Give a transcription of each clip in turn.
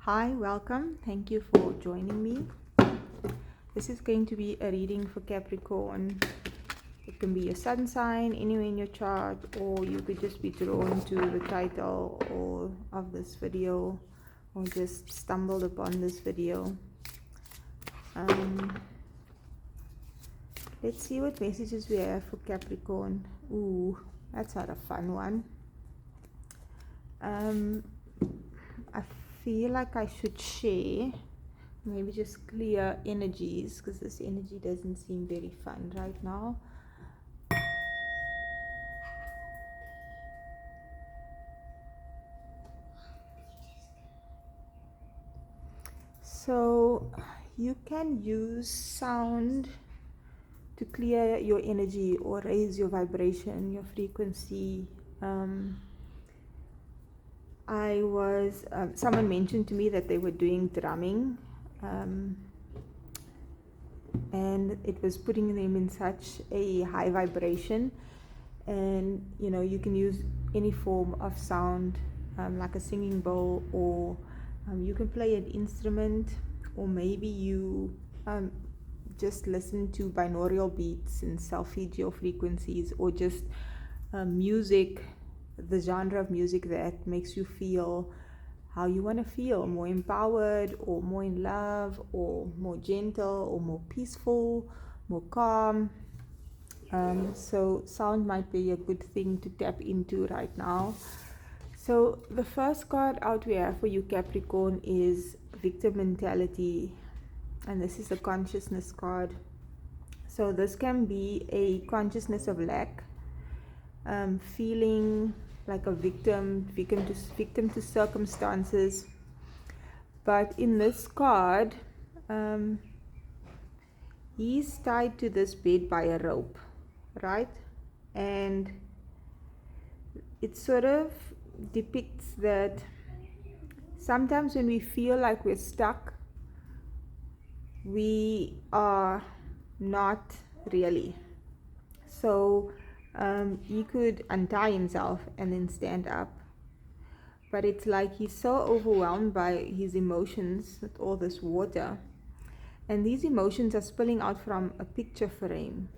Hi, welcome. Thank you for joining me. This is going to be a reading for Capricorn. It can be a sun sign anywhere in your chart, or you could just be drawn to the title of this video, or just stumbled upon this video. Let's see what messages we have for Capricorn. Ooh, that's not a fun one. I feel like I should share, maybe just clear energies, because this energy doesn't seem very fun right now. So you can use sound to clear your energy or raise your vibration, your frequency. Someone mentioned to me that they were doing drumming, and it was putting them in such a high vibration. And you can use any form of sound, like a singing bowl, or you can play an instrument, or maybe you just listen to binaural beats and solfeggio frequencies, or just music, the genre of music that makes you feel how you want to feel, more empowered, or more in love, or more gentle, or more peaceful, more calm. So sound might be a good thing to tap into right now. So the first card out we have for you, Capricorn, is victim mentality, and this is a consciousness card. So this can be a consciousness of lack, feeling like a victim to circumstances. But in this card, he's tied to this bed by a rope, right? And it sort of depicts that sometimes when we feel like we're stuck, we are not really. So he could untie himself and then stand up, but it's like he's so overwhelmed by his emotions with all this water, and these emotions are spilling out from a picture frame.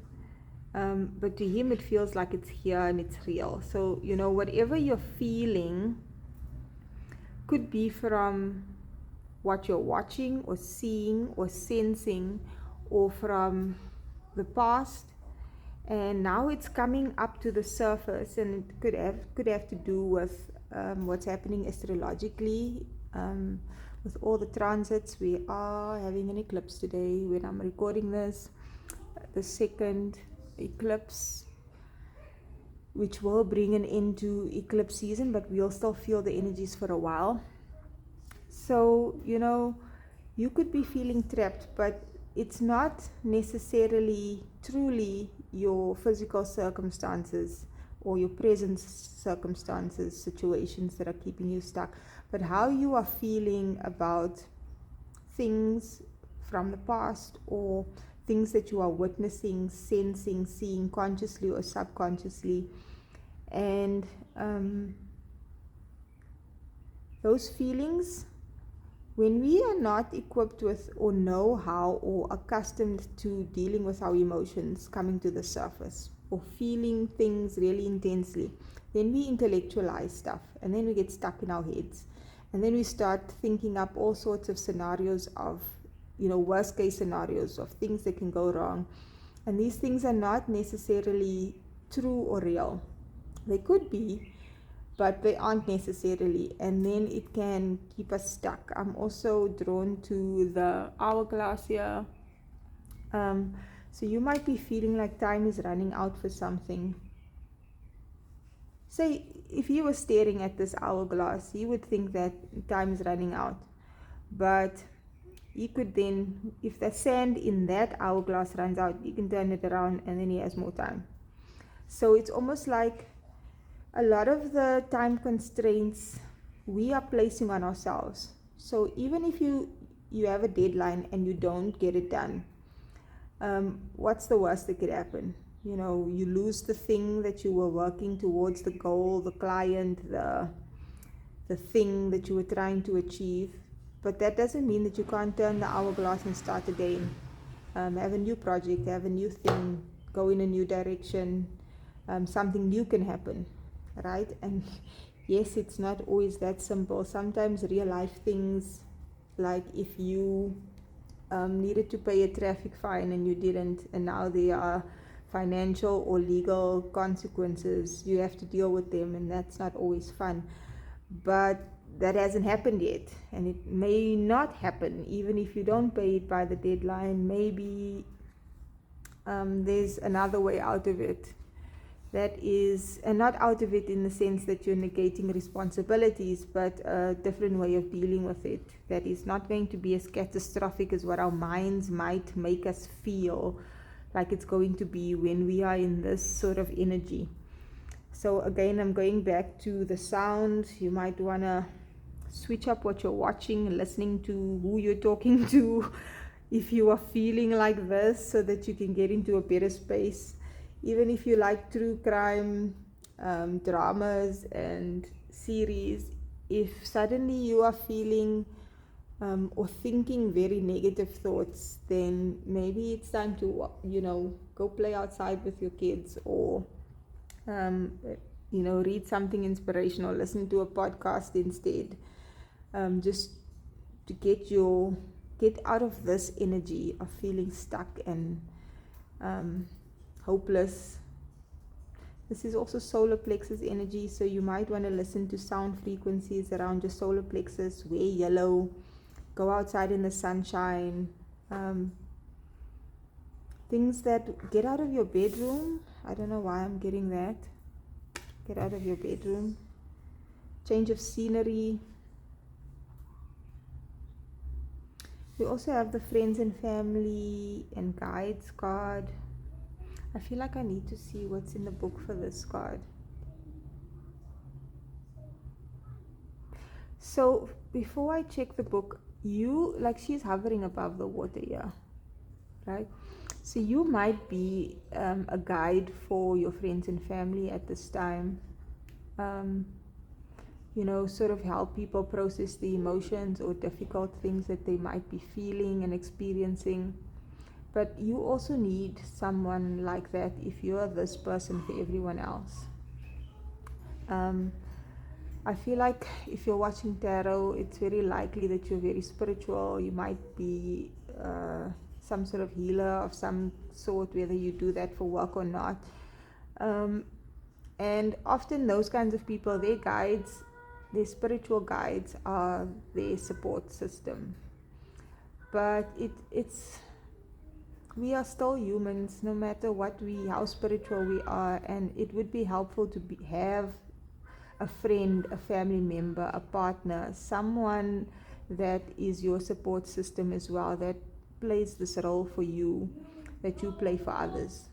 But to him it feels like it's here and it's real. So whatever you're feeling could be from what you're watching or seeing or sensing, or from the past, and now it's coming up to the surface, and it could have to do with what's happening astrologically, with all the transits. We are having an eclipse today when I'm recording this, the second eclipse, which will bring an end to eclipse season, but we'll still feel the energies for a while. So you could be feeling trapped, but it's not necessarily truly your physical circumstances or your present circumstances, situations that are keeping you stuck, but how you are feeling about things from the past, or things that you are witnessing, sensing, seeing consciously or subconsciously. And those feelings, when we are not equipped with, or know how, or accustomed to dealing with our emotions coming to the surface, or feeling things really intensely, then we intellectualize stuff, and then we get stuck in our heads, and then we start thinking up all sorts of scenarios of worst case scenarios of things that can go wrong. And these things are not necessarily true or real. They could be, but they aren't necessarily, and then it can keep us stuck. I'm also drawn to the hourglass here. So you might be feeling like time is running out for something. Say, if you were staring at this hourglass, you would think that time is running out. But you could then, if the sand in that hourglass runs out, you can turn it around and then he has more time. So it's almost like a lot of the time constraints we are placing on ourselves. So even if you have a deadline and you don't get it done, what's the worst that could happen? You lose the thing that you were working towards, the goal, the client, the thing that you were trying to achieve. But that doesn't mean that you can't turn the hourglass and start again. Have a new project, have a new thing, go in a new direction. Something new can happen, right? And yes, it's not always that simple. Sometimes real life things, like if you needed to pay a traffic fine and you didn't, and now there are financial or legal consequences, you have to deal with them, and that's not always fun. But that hasn't happened yet, and it may not happen even if you don't pay it by the deadline. Maybe there's another way out of it. That is, and not out of it in the sense that you're negating responsibilities, but a different way of dealing with it that is not going to be as catastrophic as what our minds might make us feel like it's going to be when we are in this sort of energy. So again, I'm going back to the sound. You might want to switch up what you're watching, listening to who you're talking to, if you are feeling like this, so that you can get into a better space. Even if you like true crime dramas and series, if suddenly you are feeling or thinking very negative thoughts, then maybe it's time to, go play outside with your kids, or read something inspirational, listen to a podcast instead, just to get out of this energy of feeling stuck and hopeless. This is also solar plexus energy, so you might want to listen to sound frequencies around your solar plexus. Wear yellow, go outside in the sunshine, things that get out of your bedroom. I don't know why I'm getting that. Get out of your bedroom, change of scenery. We also have the friends and family and guides card. I feel like I need to see what's in the book for this card. So before I check the book, she's hovering above the water here, right? So you might be a guide for your friends and family at this time. Sort of help people process the emotions or difficult things that they might be feeling and experiencing. But you also need someone like that if you are this person for everyone else. I feel like if you're watching tarot, it's very likely that you're very spiritual. You might be some sort of healer of some sort, whether you do that for work or not. And often those kinds of people, their guides, their spiritual guides, are their support system. But we are still humans, no matter how spiritual we are, and it would be helpful to have a friend, a family member, a partner, someone that is your support system as well, that plays this role for you, that you play for others.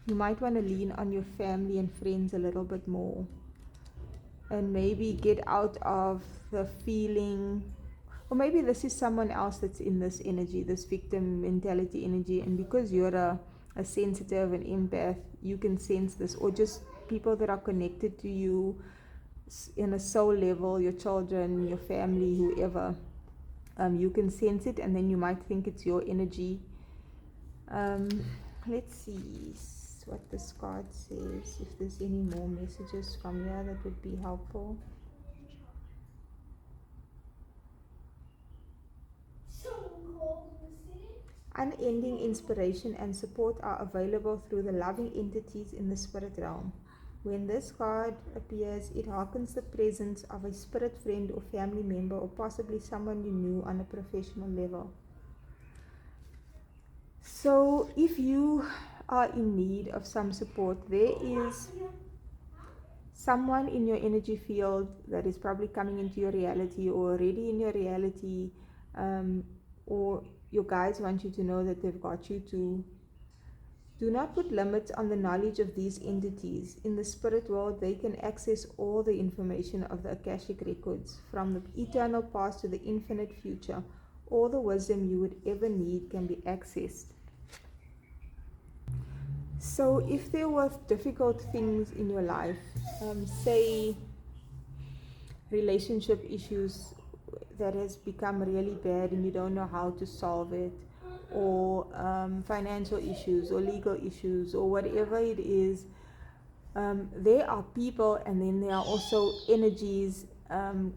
You might want to lean on your family and friends a little bit more, and maybe get out of the feeling, or maybe this is someone else that's in this energy, this victim mentality energy, and because you're a sensitive and empath, you can sense this, or just people that are connected to you in a soul level, your children, your family, whoever, you can sense it, and then you might think it's your energy. Let's see what this card says, if there's any more messages from here that would be helpful. Unending inspiration and support are available through the loving entities in the spirit realm. When this card appears, it harkens the presence of a spirit friend or family member, or possibly someone you knew on a professional level. So if you are in need of some support, there is someone in your energy field that is probably coming into your reality, or already in your reality, or your guides want you to know that they've got you too. Do not put limits on the knowledge of these entities. In the spirit world, they can access all the information of the Akashic records, from the eternal past to the infinite future. All the wisdom you would ever need can be accessed. So if there were difficult things in your life, say relationship issues that has become really bad and you don't know how to solve it, or financial issues or legal issues or whatever it is. There are people, and then there are also energies,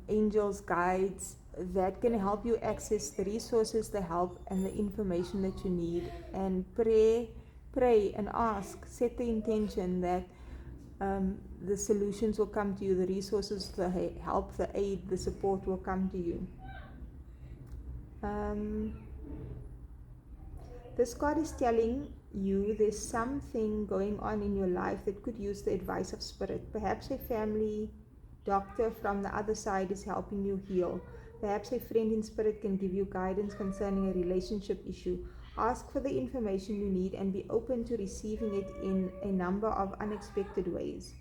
angels, guides that can help you access the resources, the help, and the information that you need. And pray and ask, set the intention that the solutions will come to you, the resources, the help, the aid, the support will come to you. This card is telling you there's something going on in your life that could use the advice of spirit. Perhaps a family doctor from the other side is helping you heal. Perhaps a friend in spirit can give you guidance concerning a relationship issue. Ask for the information you need and be open to receiving it in a number of unexpected ways.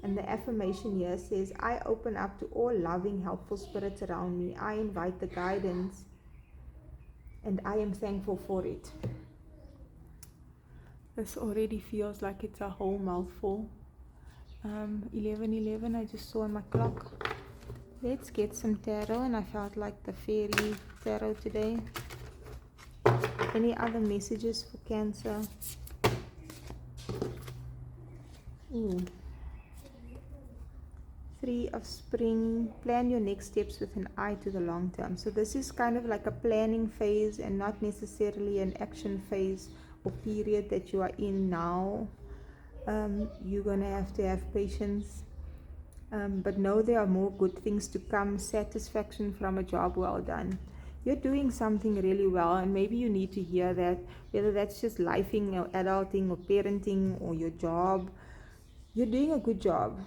And the affirmation here says, I open up to all loving, helpful spirits around me. I invite the guidance and I am thankful for it. This already feels like it's a whole mouthful. 11:11, I just saw on my clock. Let's get some tarot, and I felt like the fairy tarot today. Any other messages for Cancer? Three of Spring. Plan your next steps with an eye to the long term. So this is kind of like a planning phase and not necessarily an action phase or period that you are in now. You're going to have patience. But know there are more good things to come. Satisfaction from a job well done. You're doing something really well, and maybe you need to hear that, whether that's just lifing or adulting or parenting or your job. You're doing a good job.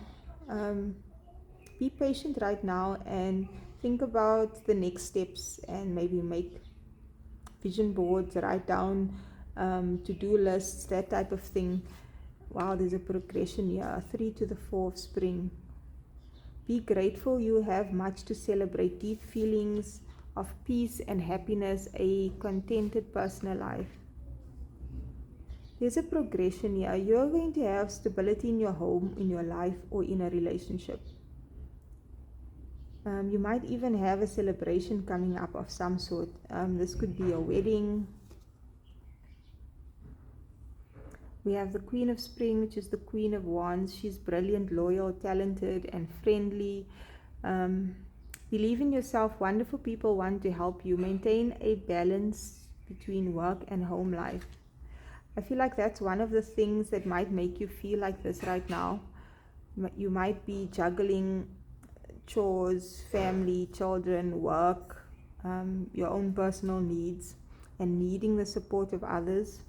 Be patient right now and think about the next steps, and maybe make vision boards, write down to-do lists, that type of thing. Wow, there's a progression here. 3 to the 4 of Spring. Be grateful, you have much to celebrate. Deep feelings of peace and happiness, a contented personal life. There's a progression here. You're going to have stability in your home, in your life, or in a relationship. You might even have a celebration coming up of some sort. This could be a wedding. We have the Queen of Spring, which is the Queen of Wands. She's brilliant, loyal, talented, and friendly. Believe in yourself. Wonderful people want to help you. Maintain a balance between work and home life. I feel like that's one of the things that might make you feel like this right now. You might be juggling chores, family, children, work, your own personal needs, and needing the support of others.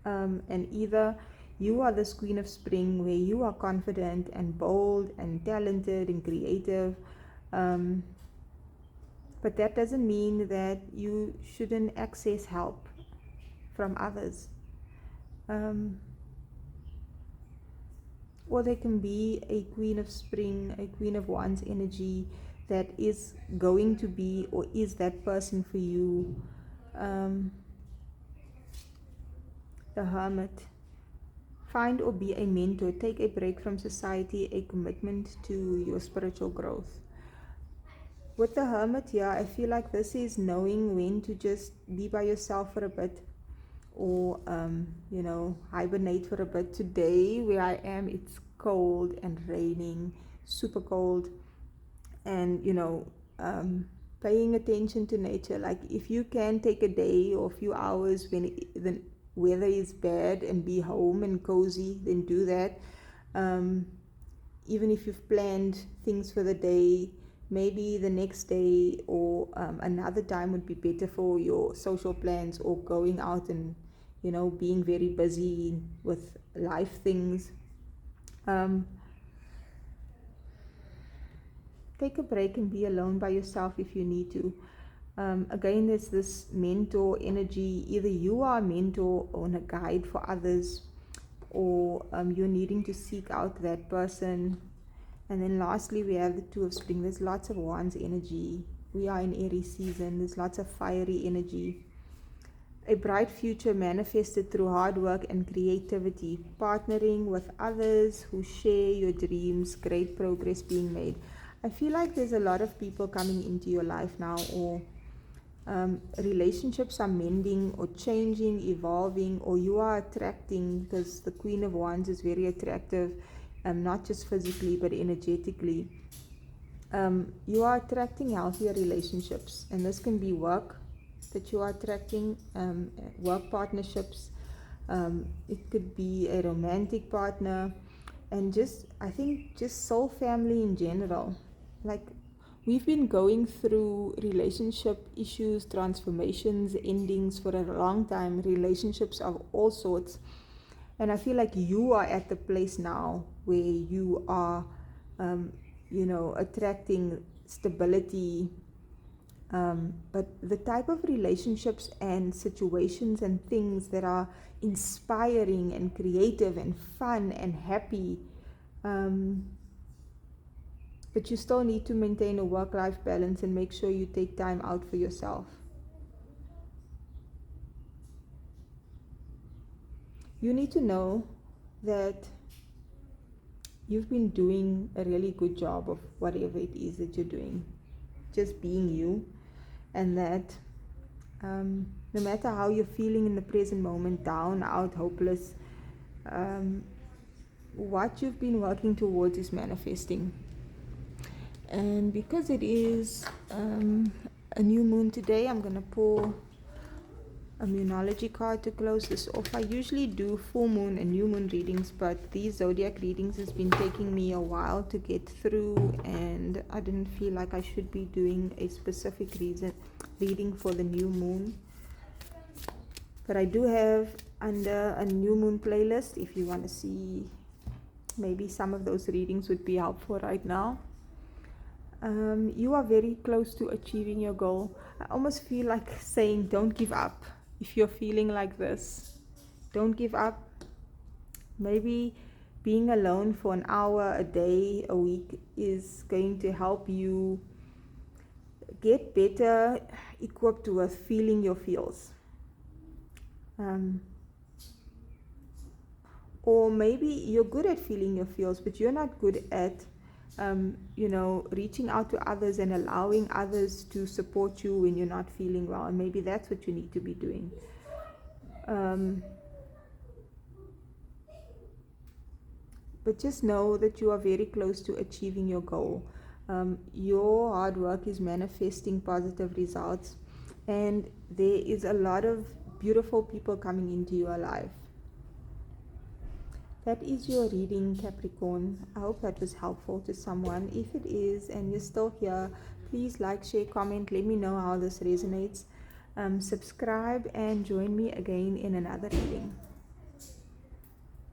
And either you are this Queen of Spring, where you are confident and bold and talented and creative, but that doesn't mean that you shouldn't access help from others. Or there can be a Queen of Spring, a Queen of Wands energy that is going to be, or is that person for you. The Hermit. Find or be a mentor. Take a break from society, a commitment to your spiritual growth. With the Hermit here, I feel like this is knowing when to just be by yourself for a bit, or hibernate for a bit. Today where I am, it's cold and raining, super cold, and paying attention to nature. Like, if you can take a day or a few hours when the weather is bad and be home and cozy, then do that. Even if you've planned things for the day, maybe the next day or another time would be better for your social plans, or going out and being very busy with life things. Take a break and be alone by yourself if you need to. Again, there's this mentor energy. Either you are a mentor or a guide for others, or you're needing to seek out that person. And then lastly, we have the Two of Spring. There's lots of Wands energy. We are in Aries season. There's lots of fiery energy. A bright future manifested through hard work and creativity. Partnering with others who share your dreams. Great progress being made. I feel like there's a lot of people coming into your life now, or relationships are mending or changing, evolving, or you are attracting, because the Queen of Wands is very attractive, not just physically but energetically. You are attracting healthier relationships, and this can be work that you are attracting, work partnerships. It could be a romantic partner, and I think just soul family in general. Like, we've been going through relationship issues, transformations, endings for a long time, relationships of all sorts. And I feel like you are at the place now where you are, attracting stability. But the type of relationships and situations and things that are inspiring and creative and fun and happy, but you still need to maintain a work-life balance and make sure you take time out for yourself. You need to know that you've been doing a really good job of whatever it is that you're doing, just being you, and that no matter how you're feeling in the present moment, down, out, hopeless, what you've been working towards is manifesting. And because it is a new moon today, I'm going to pull a moonology card to close this off. I usually do full moon and new moon readings, but these zodiac readings has been taking me a while to get through, and I didn't feel like I should be doing a specific reading for the new moon. But I do have under a new moon playlist, if you want to see, maybe some of those readings would be helpful right now. You are very close to achieving your goal. I almost feel like saying, don't give up. If you're feeling like this, don't give up. Maybe being alone for an hour, a day, a week is going to help you get better equipped with feeling your feels. Or maybe you're good at feeling your feels, but you're not good at reaching out to others and allowing others to support you when you're not feeling well. And maybe that's what you need to be doing. But just know that you are very close to achieving your goal. Your hard work is manifesting positive results, and there is a lot of beautiful people coming into your life. That is your reading, Capricorn. I hope that was helpful to someone. If it is and you're still here, please like, share, comment. Let me know how this resonates. Subscribe and join me again in another reading.